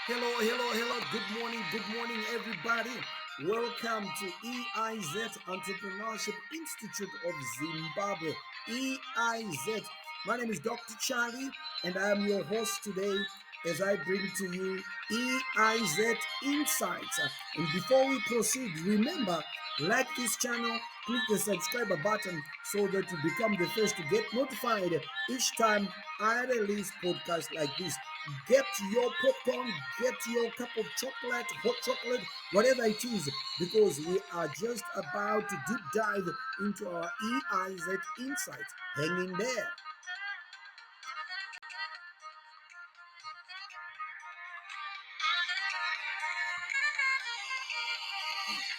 Hello. Good morning, everybody. Welcome to EIZ Entrepreneurship Institute of Zimbabwe. EIZ. My name is Dr. Charlie, and I am your host today as I bring to you EIZ Insights. And before we proceed, remember, like this channel, click the subscriber button so that you become the first to get notified each time I release podcasts like this. Get your popcorn, get your cup of chocolate, hot chocolate, whatever it is, because we are just about to deep dive into our EIZ insights. Hang in there.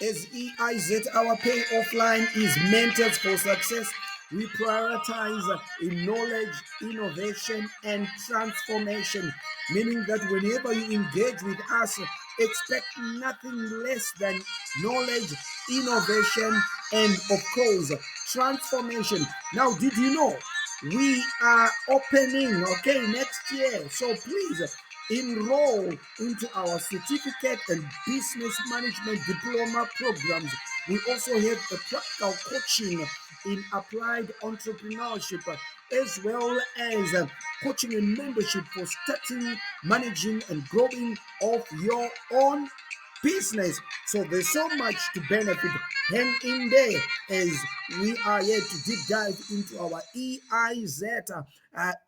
As EIZ, our pay offline is Mentors for Success. We prioritize in knowledge, innovation, and transformation, meaning that whenever you engage with us, expect nothing less than knowledge, innovation, and of course, transformation. Now, did you know we are opening, next year? So please enroll into our certificate and business management diploma programs. We also have a practical coaching in applied entrepreneurship, as well as coaching and membership for starting, managing, and growing of your own business. So there's so much to benefit. Hang in there as we are here to deep dive into our EIZ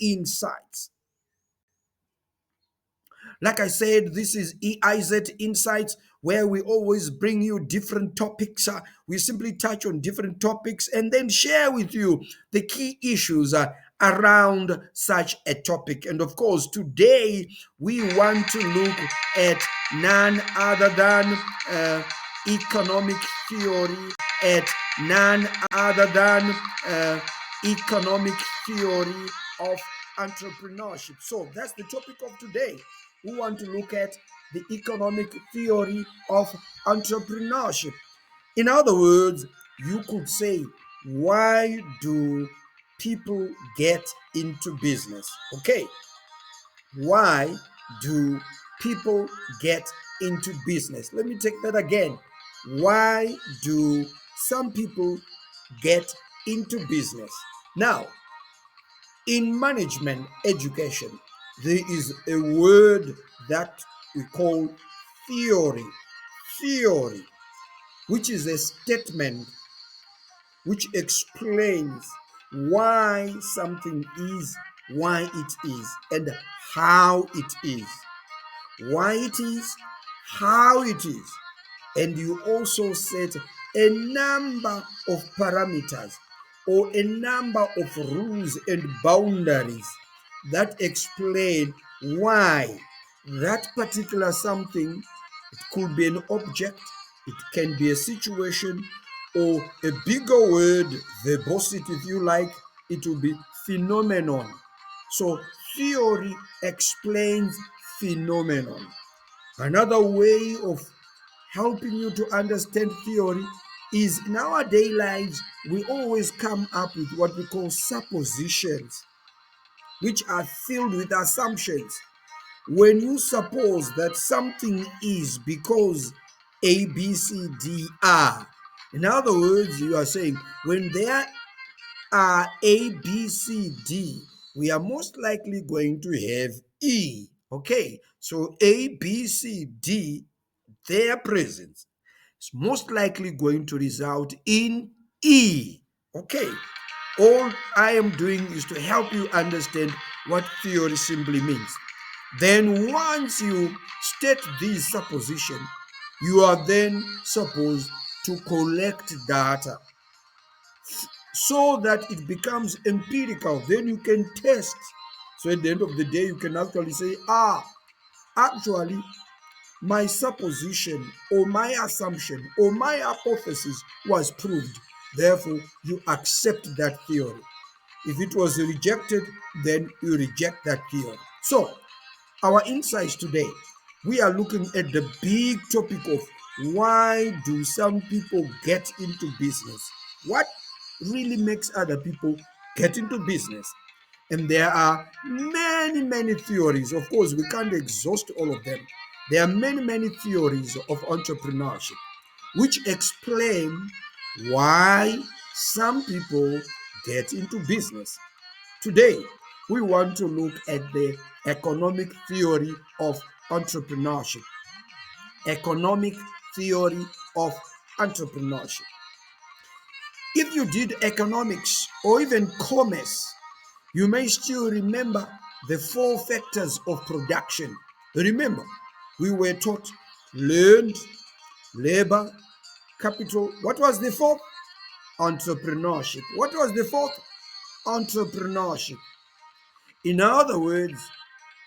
insights. Like I said, this is EIZ Insights, where we always bring you different topics. We simply touch on different topics and then share with you the key issues around such a topic. And of course, today we want to look at none other than economic theory, at none other than economic theory of entrepreneurship. So that's the topic of today. We want to look at the economic theory of entrepreneurship. In other words, you could say, why do people get into business? Okay, why do people get into business? Let me take that again. Why do some people get into business? Now, in management education, there is a word that we call theory. Theory, which is a statement which explains why something is, why it is, and how it is. Why it is, how it is. And you also set a number of parameters or a number of rules and boundaries that explain why that particular something, it could be an object, it can be a situation, or a bigger word, verbosity if you like, it will be phenomenon. So theory explains phenomenon. Another way of helping you to understand theory is in our daily lives, we always come up with what we call suppositions, which are filled with assumptions. When you suppose that something is because A, B, C, D are, in other words, you are saying when there are A, B, C, D, we are most likely going to have E. Okay, so A, B, C, D, their presence is most likely going to result in E. Okay, all I am doing is to help you understand what theory simply means. Then once you state these suppositions, you are then supposed to collect data so that it becomes empirical. Then you can test. So at the end of the day, you can actually say, actually, my supposition or my assumption or my hypothesis was proved. Therefore, you accept that theory. If it was rejected, then you reject that theory. So, our insights today, we are looking at the big topic of why do some people get into business? What really makes other people get into business? And there are many theories. Of course, we can't exhaust all of them. There are many, many theories of entrepreneurship which explain why some people get into business. Today, we want to look at the economic theory of entrepreneurship. Economic theory of entrepreneurship. If you did economics or even commerce, you may still remember the four factors of production. Remember, we were taught land, labor, capital. What was the fourth? Entrepreneurship. What was the fourth? Entrepreneurship. In other words,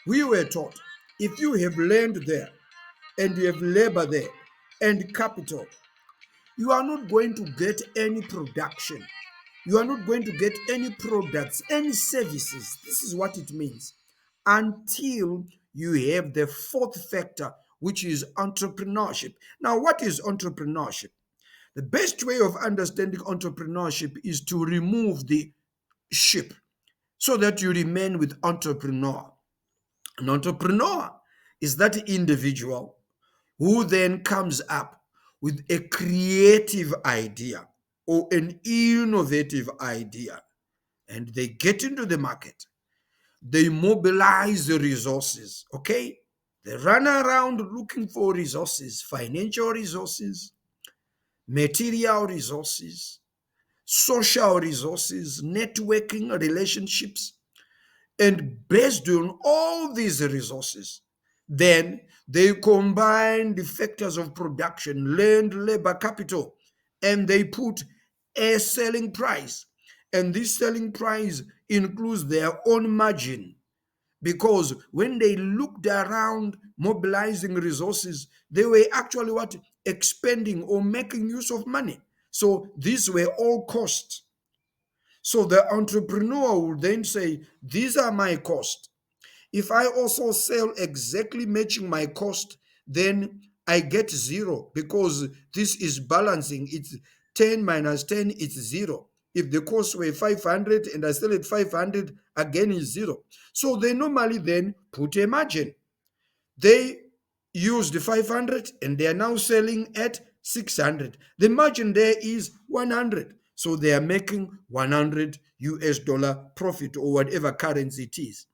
we were taught if you have land there and you have labor there and capital, you are not going to get any production. You are not going to get any products, any services. This is what it means. Until you have the fourth factor, which is entrepreneurship. Now, what is entrepreneurship? The best way of understanding entrepreneurship is to remove the ship so that you remain with entrepreneur. An entrepreneur is that individual who then comes up with a creative idea or an innovative idea, and they get into the market. They mobilize the resources, okay? They run around looking for resources, financial resources, material resources, social resources, networking, relationships. And based on all these resources, then they combine the factors of production, land, labor, capital, and they put a selling price. And this selling price includes their own margin. Because when they looked around mobilizing resources, they were actually what? Expending or making use of money. So these were all costs. So the entrepreneur will then say, these are my costs. If I also sell exactly matching my cost, then I get zero because this is balancing. It's 10 minus 10, it's zero. If the cost were 500 and I sell it 500, again is zero. So they normally then put a margin. They used 500 and they are now selling at 600. The margin there is 100. So they are making 100 US dollar profit or whatever currency it is.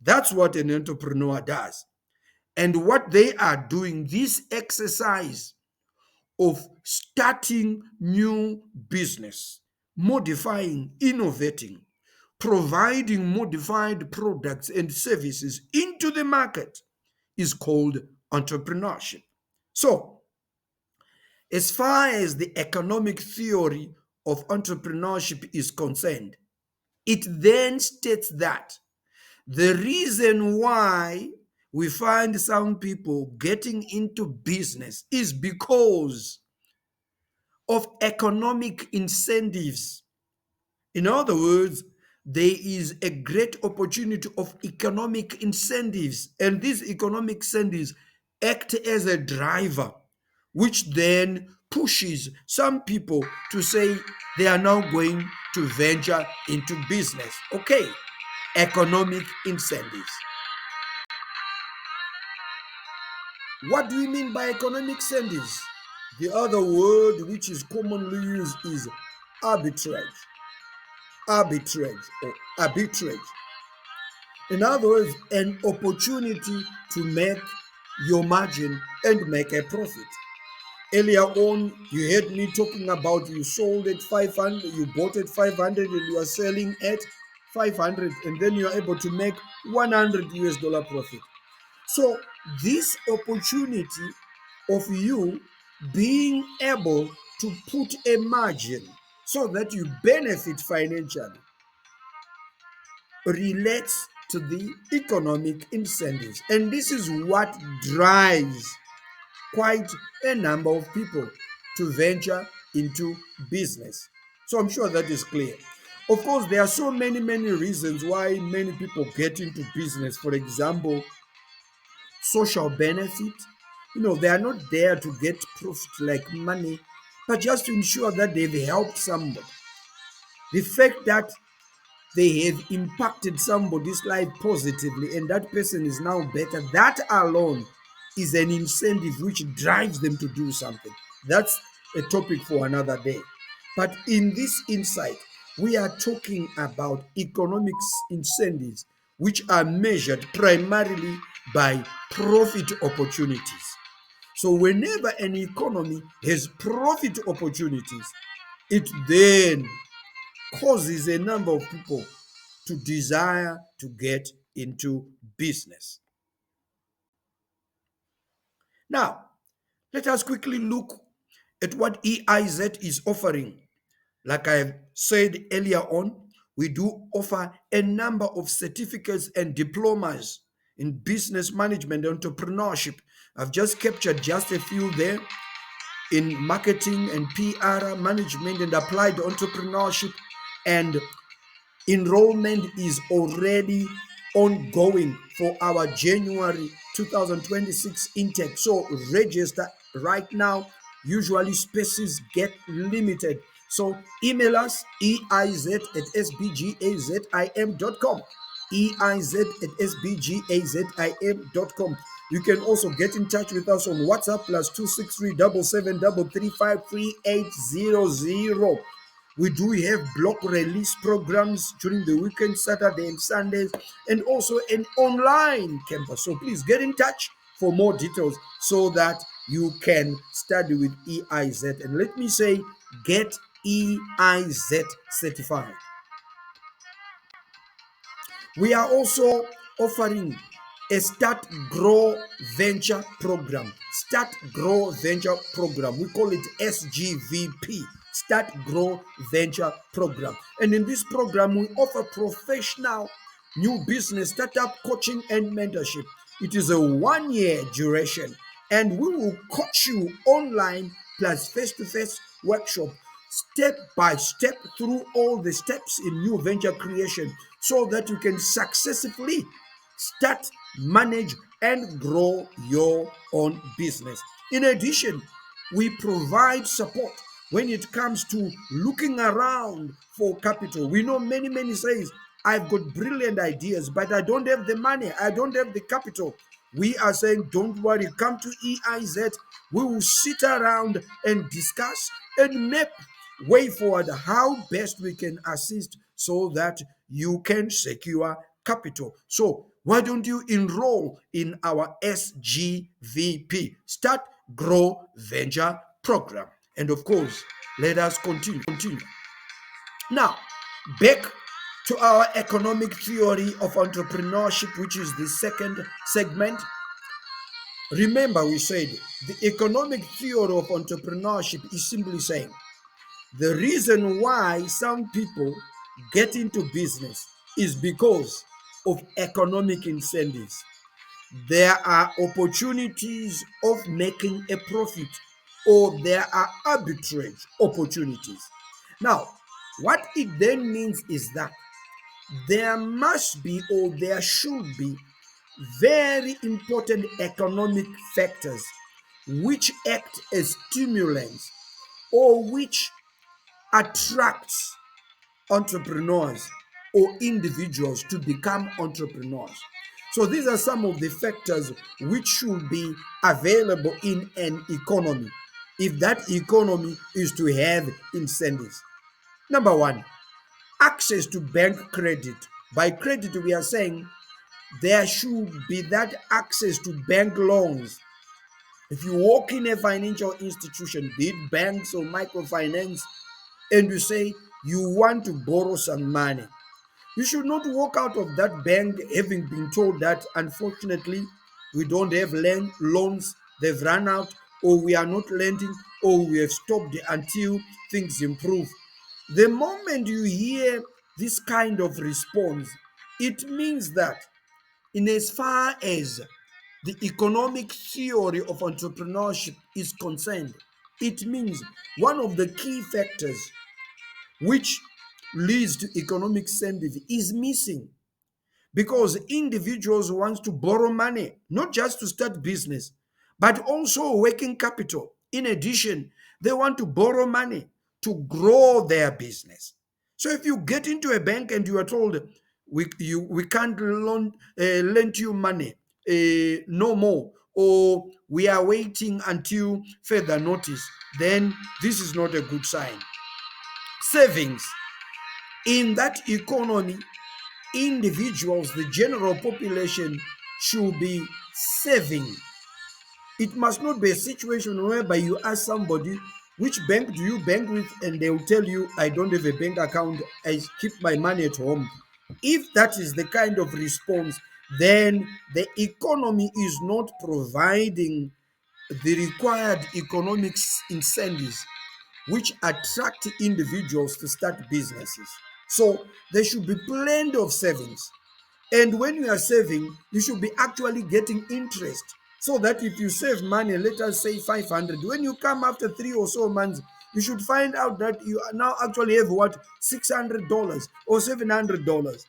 That's what an entrepreneur does. And what they are doing, this exercise of starting new business, modifying, innovating, providing modified products and services into the market is called entrepreneurship. So, as far as the economic theory of entrepreneurship is concerned, it then states that the reason why we find some people getting into business is because of economic incentives. In other words, there is a great opportunity of economic incentives, and these economic incentives act as a driver, which then pushes some people to say they are now going to venture into business. Okay, economic incentives. What do we mean by economic incentives? The other word which is commonly used is arbitrage. Arbitrage or arbitrage. In other words, an opportunity to make your margin and make a profit. Earlier on, you heard me talking about you sold at 500, you bought at 500 and you are selling at 500, and then you are able to make 100 US dollar profit. So this opportunity of you being able to put a margin so that you benefit financially relates to the economic incentives. And this is what drives quite a number of people to venture into business. So I'm sure that is clear. Of course, there are so many, many reasons why many people get into business. For example, social benefit. They are not there to get profit like money, but just to ensure that they've helped somebody. The fact that they have impacted somebody's life positively and that person is now better, that alone is an incentive which drives them to do something. That's a topic for another day. But in this insight, we are talking about economic incentives which are measured primarily by profit opportunities. So, whenever an economy has profit opportunities, it then causes a number of people to desire to get into business. Now, let us quickly look at what EIZ is offering. Like I said earlier on, we do offer a number of certificates and diplomas in business management and entrepreneurship. I've just captured just a few there in marketing and PR management and applied entrepreneurship, and enrollment is already ongoing for our January 2026 intake. So register right now. Usually spaces get limited. So email us eiz at sbgazim.com. eiz at sbgazim.com. You can also get in touch with us on WhatsApp +263 7733533800. We do have block release programs during the weekend, Saturday and Sundays, and also an online campus. So please get in touch for more details so that you can study with EIZ. And let me say, get EIZ certified. We are also offering a Start Grow Venture program. Start Grow Venture program. We call it SGVP. Start Grow Venture program. And in this program, we offer professional new business startup coaching and mentorship. It is a 1 year duration, and we will coach you online plus face-to-face workshop step by step through all the steps in new venture creation so that you can successfully start, manage, and grow your own business. In addition, we provide support when it comes to looking around for capital. We know many says, I've got brilliant ideas, but I don't have the money, I don't have the capital. We are saying, don't worry, come to EIZ. We will sit around and discuss and map way forward how best we can assist so that you can secure capital. So why don't you enroll in our SGVP, Start Grow Venture program? And of course, let us continue. Now, back to our economic theory of entrepreneurship, which is the second segment. Remember, we said the economic theory of entrepreneurship is simply saying the reason why some people get into business is because of economic incentives. There are opportunities of making a profit, or there are arbitrage opportunities. Now, what it then means is that there must be, or there should be, very important economic factors which act as stimulants or which attracts entrepreneurs or individuals to become entrepreneurs. So these are some of the factors which should be available in an economy if that economy is to have incentives. Number one, access to bank credit. By credit, we are saying there should be that access to bank loans. If you walk in a financial institution, be it banks or microfinance, and you say you want to borrow some money, you should not walk out of that bank having been told that unfortunately we don't have loans, they've run out, or we are not lending, or we have stopped until things improve. The moment you hear this kind of response, it means that in as far as the economic theory of entrepreneurship is concerned, it means one of the key factors which leads to economic incentive is missing, because individuals want to borrow money not just to start business but also working capital. In addition, they want to borrow money to grow their business. So if you get into a bank and you are told we can't lend you money no more, or we are waiting until further notice, then this is not a good sign. Savings. In that economy, individuals, the general population, should be saving. It must not be a situation whereby you ask somebody, which bank do you bank with? And they will tell you, I don't have a bank account, I keep my money at home. If that is the kind of response, then the economy is not providing the required economic incentives which attract individuals to start businesses. So there should be plenty of savings. And when you are saving, you should be actually getting interest. So that if you save money, let us say 500, when you come after 3 or so months, you should find out that you now actually have what, $600 or $700,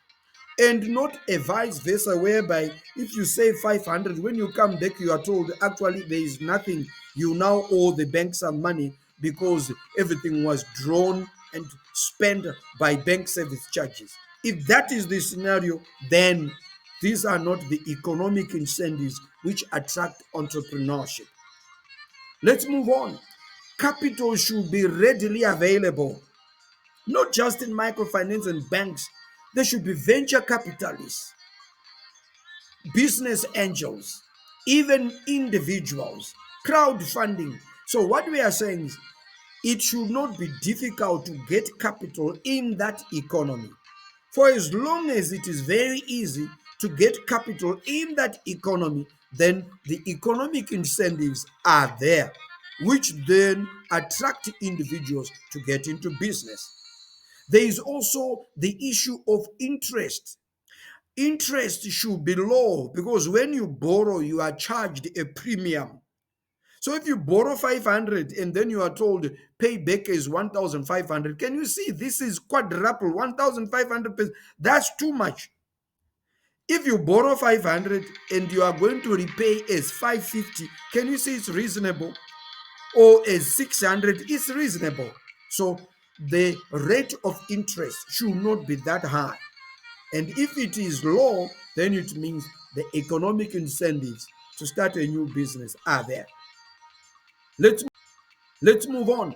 and not a vice versa, whereby if you save 500, when you come back you are told actually there is nothing, you now owe the bank some money because everything was drawn and spent by bank service charges. If that is the scenario, then these are not the economic incentives which attract entrepreneurship. Let's move on. Capital should be readily available, not just in microfinance and banks. There should be venture capitalists, business angels, even individuals, crowdfunding. So, what we are saying is it should not be difficult to get capital in that economy. For as long as it is very easy to get capital in that economy, then the economic incentives are there, which then attract individuals to get into business. There is also the issue of interest. Interest should be low because when you borrow, you are charged a premium. So if you borrow 500 and then you are told payback is 1,500, can you see this is quadruple, 1,500 pesos? That's too much. If you borrow 500 and you are going to repay as 550, can you see it's reasonable? Or as 600, it's reasonable. So the rate of interest should not be that high. And if it is low, then it means the economic incentives to start a new business are there. Let's let's move on.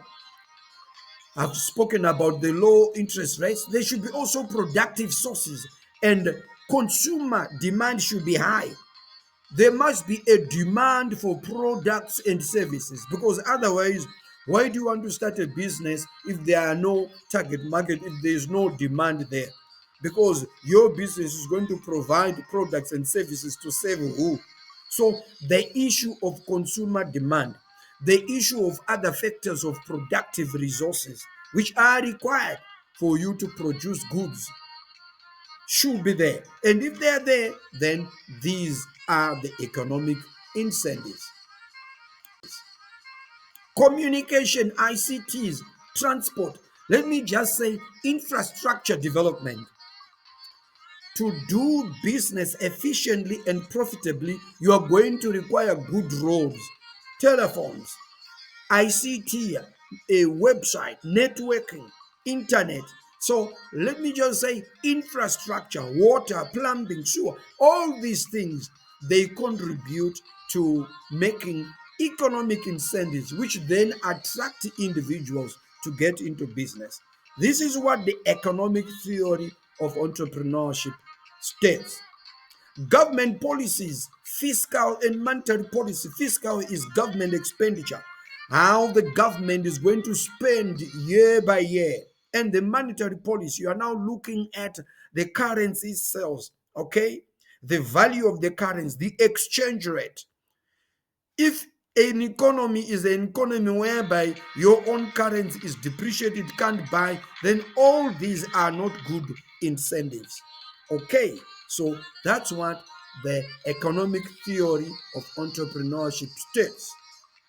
I've spoken about the low interest rates. There should be also productive sources, and consumer demand should be high. There must be a demand for products and services, because otherwise, why do you want to start a business if there are no target market, if there is no demand there? Because your business is going to provide products and services to serve who? So the issue of consumer demand, the issue of other factors of productive resources which are required for you to produce goods should be there. And if they are there, then these are the economic incentives. Communication, ICTs, transport, let me just say infrastructure development. To do business efficiently and profitably, you are going to require good roads, telephones, ICT, a website, networking, internet. So let me just say infrastructure, water, plumbing, sewer, all these things, they contribute to making economic incentives, which then attract individuals to get into business. This is what the economic theory of entrepreneurship states. Government policies, fiscal and monetary policy. Fiscal is government expenditure, how the government is going to spend year by year. And the monetary policy, you are now looking at the currency itself, okay? The value of the currency, the exchange rate. If an economy is an economy whereby your own currency is depreciated, can't buy, then all these are not good incentives. Okay, so that's what the economic theory of entrepreneurship states.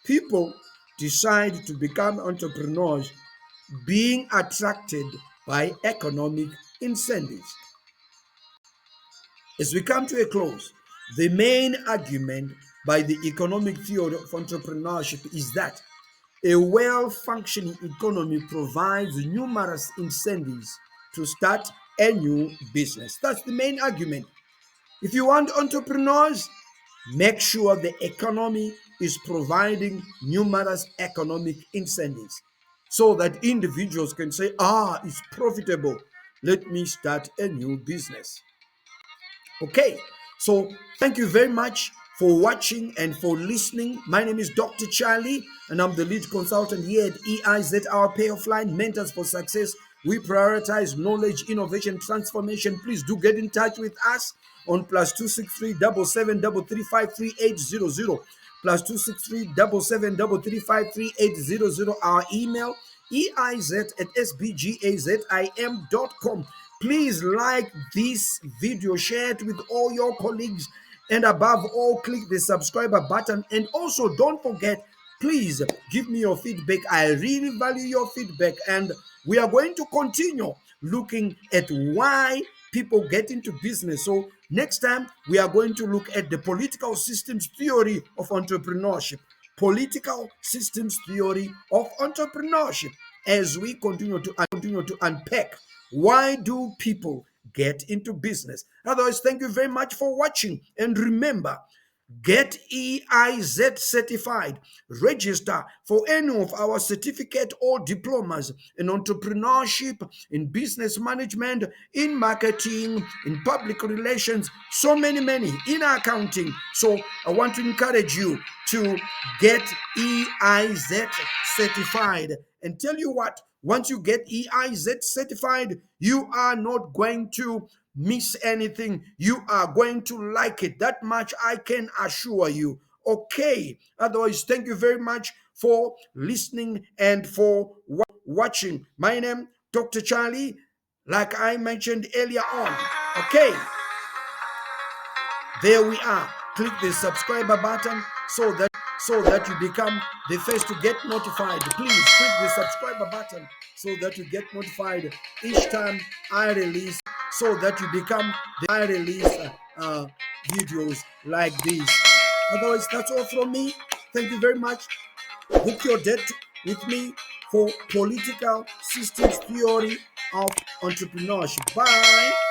People decide to become entrepreneurs being attracted by economic incentives. As we come to a close, the main argument by the economic theory of entrepreneurship is that a well functioning economy provides numerous incentives to start a new business. That's the main argument. If you want entrepreneurs, Make sure the economy is providing numerous economic incentives so that individuals can say, it's profitable. Let me start a new business. Okay, so thank you very much for watching and for listening. My name is Dr. Charlie, and I'm the lead consultant here at EIZ, our payoff line, Mentors for Success. We prioritize knowledge, innovation, transformation. Please do get in touch with us on +263 7733533800, +263 7733533800. Our email eiz@sbgazim.com. Please like this video, share it with all your colleagues, and above all, click the subscriber button. And also, don't forget, please give me your feedback. I really value your feedback, and we are going to continue looking at why people get into business. So next time, we are going to look at the political systems theory of entrepreneurship. Political systems theory of entrepreneurship, as we continue to unpack why do people get into business. Otherwise, thank you very much for watching, and remember, get EIZ certified. Register for any of our certificate or diplomas in entrepreneurship, in business management, in marketing, in public relations, so many, in accounting. So I want to encourage you to get EIZ certified. And tell you what, once you get EIZ certified, you are not going to miss anything. You are going to like it. That much I can assure you. Okay. Otherwise, thank you very much for listening and for watching. My name, Dr. Charlie, like I mentioned earlier on. Okay. There we are. Click the subscriber button so that you become the first to get notified. Please click the subscriber button so that you get notified each time I release, so that you become the I release videos like this. Otherwise, that's all from me. Thank you very much. Book your date with me for political systems theory of entrepreneurship. Bye.